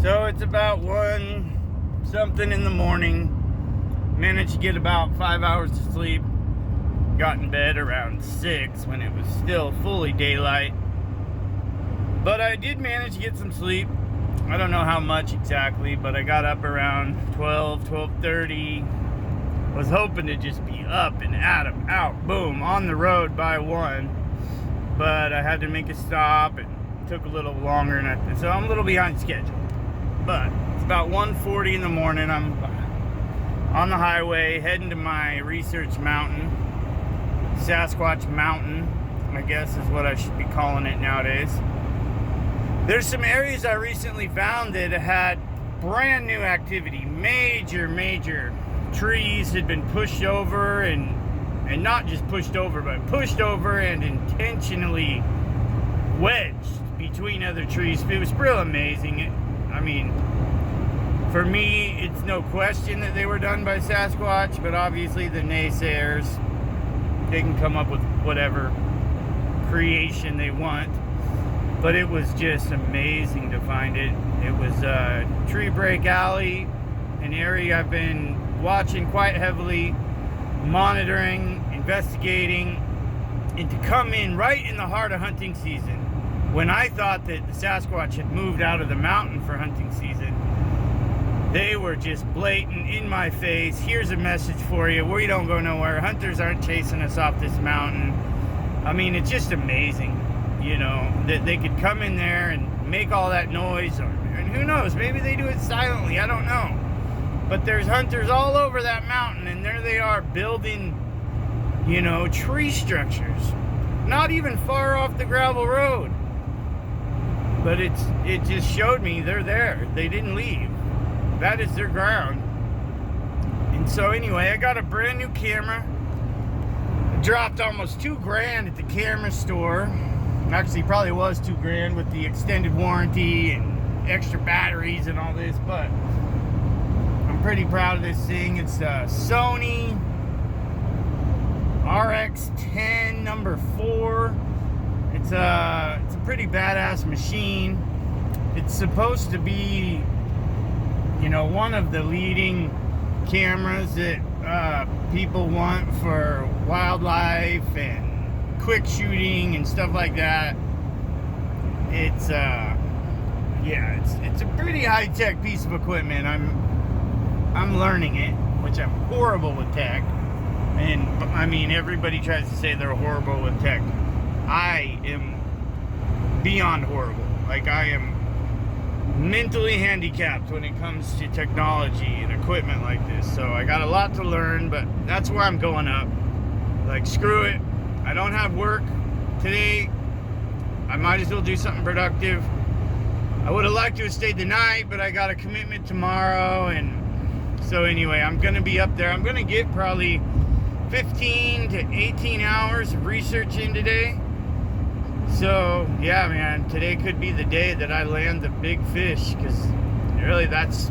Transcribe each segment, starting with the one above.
So it's about 1 something in the morning. Managed to get about 5 hours of sleep. Got in bed around 6 when it was still fully daylight. But I did manage to get some sleep. I don't know how much exactly, but I got up around 12:30. Was hoping to just be up and at 'em, out, boom, on the road by 1. But I had to make a stop and it took a little longer, so I'm a little behind schedule. But it's about 1:40 in the morning. I'm on the highway heading to my research mountain. Sasquatch Mountain, I guess is what I should be calling it nowadays. There's some areas I recently found that had brand new activity. Major trees had been pushed over and not just pushed over, but pushed over and intentionally wedged between other trees. It was real amazing. I mean, for me, it's no question that they were done by Sasquatch, but obviously the naysayers, they can come up with whatever creation they want. But it was just amazing to find it. It was Tree Break Alley, an area I've been watching quite heavily, monitoring, investigating, and to come in right in the heart of hunting season, when I thought that the Sasquatch had moved out of the mountain for hunting season. They were just blatant in my face. Here's a message for you. We don't go nowhere. Hunters aren't chasing us off this mountain. I mean, it's just amazing, you know, that they could come in there and make all that noise. And who knows, maybe they do it silently. I don't know. But there's hunters all over that mountain, and there they are building, you know, tree structures. Not even far off the gravel road. But it just showed me they're there. They didn't leave. That is their ground. And so anyway, I got a brand new camera. I dropped almost $2,000 at the camera store. Actually, probably was $2,000 with the extended warranty and extra batteries and all this, but I'm pretty proud of this thing. It's a Sony RX10 number 4. It's a pretty badass machine. It's supposed to be, you know, one of the leading cameras that people want for wildlife and quick shooting and stuff like that. It's it's a pretty high-tech piece of equipment. I'm learning it, which I'm horrible with tech. And I mean, everybody tries to say they're horrible with tech. I am beyond horrible. Like, I am mentally handicapped when it comes to technology and equipment like this. So I got a lot to learn, but that's why I'm going up. Like, screw it. I don't have work today. I might as well do something productive. I would have liked to have stayed the night, but I got a commitment tomorrow. And so anyway, I'm going to be up there. I'm going to get probably 15 to 18 hours of research in today. So yeah, man, today could be the day that I land the big fish, because really that's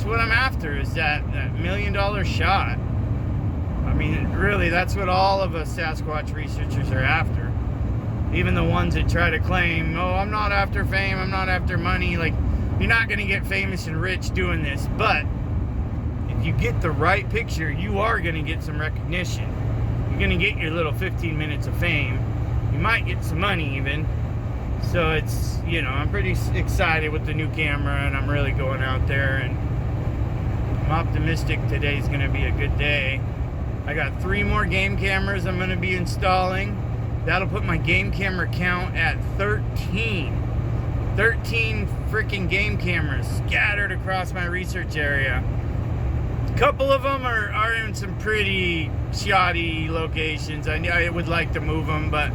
what I'm after, is that $1 million shot. I mean, really, that's what all of us Sasquatch researchers are after. Even the ones that try to claim, oh, I'm not after fame, I'm not after money. Like, you're not going to get famous and rich doing this, but if you get the right picture, you are going to get some recognition. You're going to get your little 15 minutes of fame. You might get some money even. So it's, you know, I'm pretty excited with the new camera, and I'm really going out there, and I'm optimistic today's going to be a good day. I got 3 more game cameras I'm going to be installing. That'll put my game camera count at 13. 13 freaking game cameras scattered across my research area. A couple of them are in some pretty shoddy locations. I would like to move them, but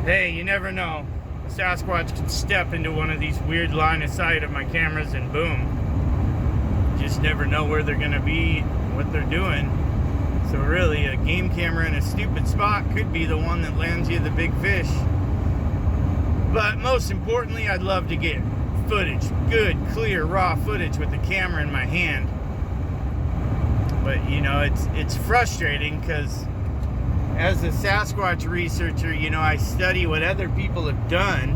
hey, you never know. Sasquatch can step into one of these weird line of sight of my cameras and boom. You just never know where they're gonna be, what they're doing. So really, a game camera in a stupid spot could be the one that lands you the big fish. But most importantly, I'd love to get footage, good, clear, raw footage with the camera in my hand. But you know, it's frustrating because as a Sasquatch researcher, you know, I study what other people have done.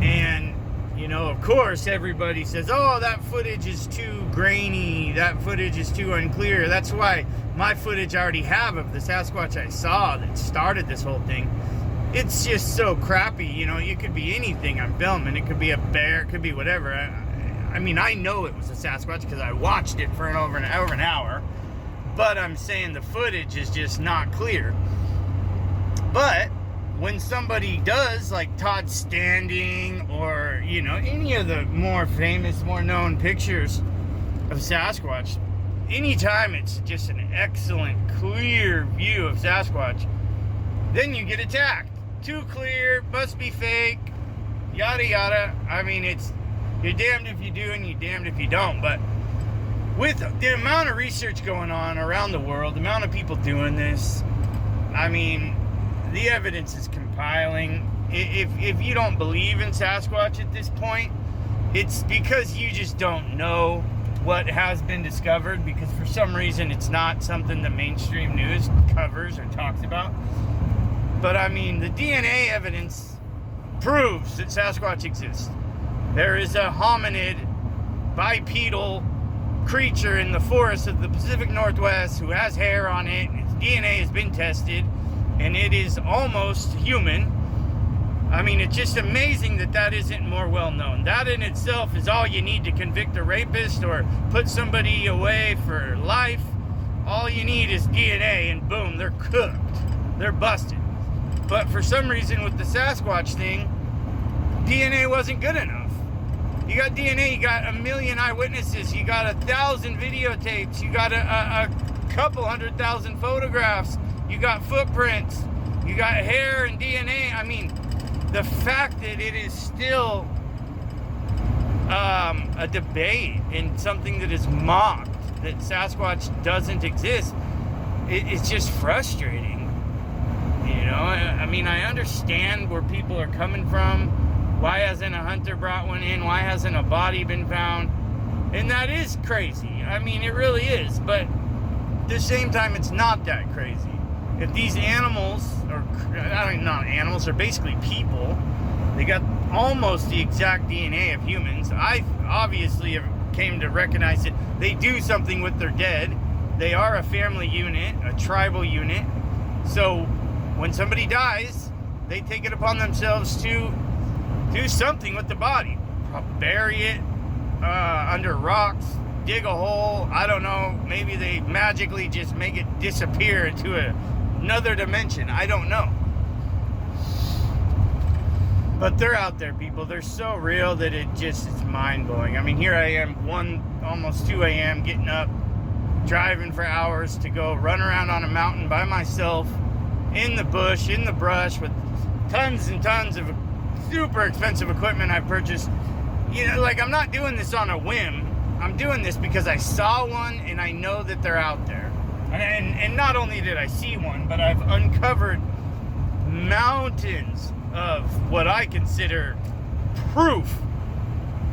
And, you know, of course, everybody says, oh, that footage is too grainy, that footage is too unclear. That's why my footage I already have of the Sasquatch I saw that started this whole thing, it's just so crappy. You know, it could be anything I'm filming. It could be a bear, it could be whatever. I mean, I know it was a Sasquatch because I watched it for over an hour, but I'm saying the footage is just not clear. But when somebody does, like Todd Standing or, you know, any of the more famous, more known pictures of Sasquatch, anytime it's just an excellent, clear view of Sasquatch, then you get attacked. Too clear, must be fake, yada yada. I mean, you're damned if you do and you're damned if you don't. But with the amount of research going on around the world, the amount of people doing this, I mean, the evidence is compiling. If you don't believe in Sasquatch at this point, it's because you just don't know what has been discovered, because for some reason it's not something the mainstream news covers or talks about. But I mean, the DNA evidence proves that Sasquatch exists. There is a hominid, bipedal creature in the forests of the Pacific Northwest who has hair on it. Its DNA has been tested, and it is almost human. I mean, it's just amazing that that isn't more well known. That in itself is all you need to convict a rapist or put somebody away for life. All you need is DNA, and boom, they're cooked. They're busted. But for some reason with the Sasquatch thing, DNA wasn't good enough. You got DNA, you got 1 million eyewitnesses, you got 1,000 videotapes, you got a couple 100,000 photographs, you got footprints, you got hair and DNA. I mean, the fact that it is still a debate and something that is mocked, that Sasquatch doesn't exist, it's just frustrating. You know, I mean, I understand where people are coming from. Why hasn't a hunter brought one in? Why hasn't a body been found? And that is crazy. I mean, it really is. But at the same time, it's not that crazy. If these animals, or I mean, not animals, they're basically people. They got almost the exact DNA of humans. I obviously have came to recognize that they do something with their dead. They are a family unit, a tribal unit. So when somebody dies, they take it upon themselves to do something with the body. Bury it under rocks, dig a hole, I don't know. Maybe they magically just make it disappear into another dimension. I don't know. But they're out there, people. They're so real that it's mind-blowing. I mean, here I am, almost 2 a.m., getting up, driving for hours to go run around on a mountain by myself, in the bush, in the brush, with tons and tons of super expensive equipment I purchased. You know, like, I'm not doing this on a whim. I'm doing this because I saw one and I know that they're out there. And not only did I see one, but I've uncovered mountains of what I consider proof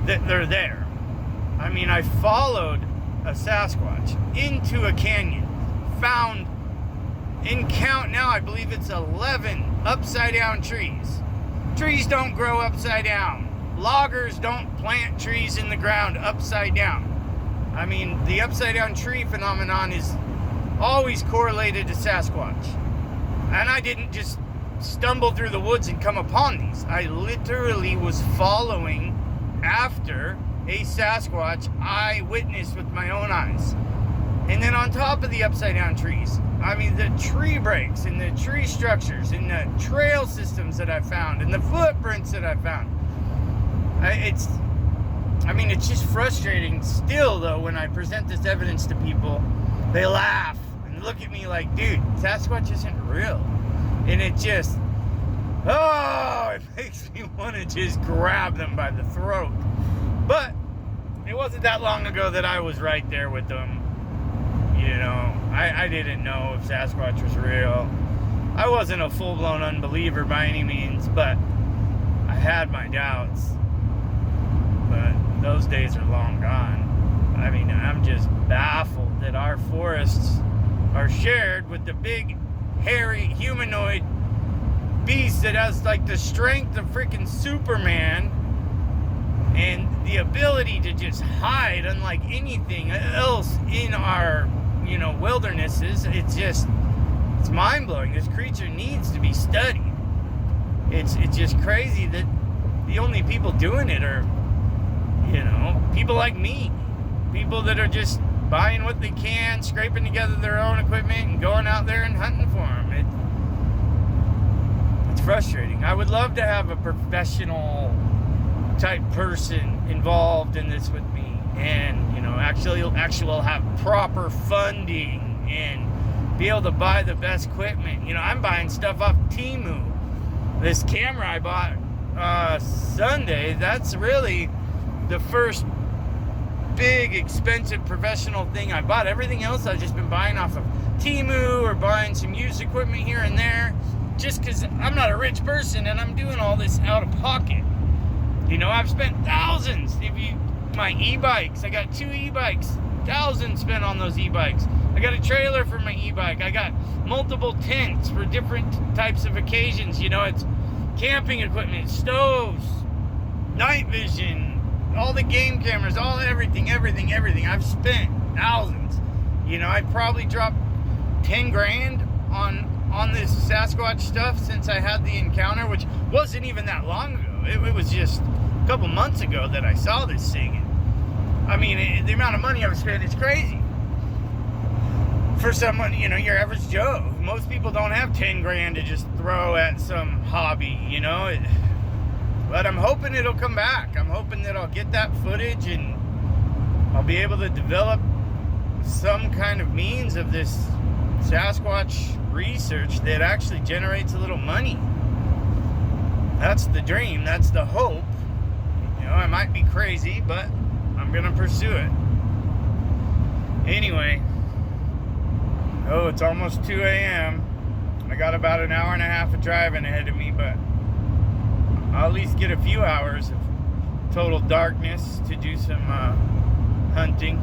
that they're there. I mean, I followed a Sasquatch into a canyon, found, in count now, I believe it's 11 upside down trees. Trees don't grow upside down. Loggers don't plant trees in the ground upside down. I mean, the upside down tree phenomenon is always correlated to Sasquatch. And I didn't just stumble through the woods and come upon these. I literally was following after a Sasquatch I witnessed with my own eyes. And then on top of the upside down trees, I mean, the tree breaks and the tree structures and the trail systems that I found and the footprints that I found. It's just frustrating still, though, when I present this evidence to people. They laugh and look at me like, dude, Sasquatch isn't real. And it just, it makes me want to just grab them by the throat. But it wasn't that long ago that I was right there with them. You know, I didn't know if Sasquatch was real. I wasn't a full-blown unbeliever by any means, but I had my doubts. But those days are long gone. I mean, I'm just baffled that our forests are shared with the big, hairy, humanoid beast that has, like, the strength of freaking Superman And the ability to just hide, unlike anything else in our, wildernesses, it's mind-blowing. This creature needs to be studied. It's just crazy that the only people doing it are, people like me. People that are just buying what they can, scraping together their own equipment, and going out there and hunting for them. It's frustrating. I would love to have a professional type person involved in this with me, and actually have proper funding and be able to buy the best equipment. I'm buying stuff off Temu. This camera I bought Sunday, that's really the first big expensive professional thing I bought. Everything else I've just been buying off of Temu or buying some used equipment here and there, just because I'm not a rich person and I'm doing all this out of pocket. I've spent thousands. My e-bikes, I got 2 e-bikes, thousands spent on those e-bikes. I got a trailer for my e-bike. I got multiple tents for different types of occasions. It's camping equipment, stoves, night vision, all the game cameras, everything. I've spent thousands. I probably dropped 10 grand on this Sasquatch stuff since I had the encounter, which wasn't even that long ago. It was just a couple months ago that I saw this thing. The amount of money I've spent is crazy. For someone, your average Joe. Most people don't have 10 grand to just throw at some hobby, But I'm hoping it'll come back. I'm hoping that I'll get that footage and I'll be able to develop some kind of means of this Sasquatch research that actually generates a little money. That's the dream. That's the hope. I might be crazy, but I'm going to pursue it. Anyway. Oh, it's almost 2 a.m. I got about an hour and a half of driving ahead of me, but I'll at least get a few hours of total darkness to do some hunting.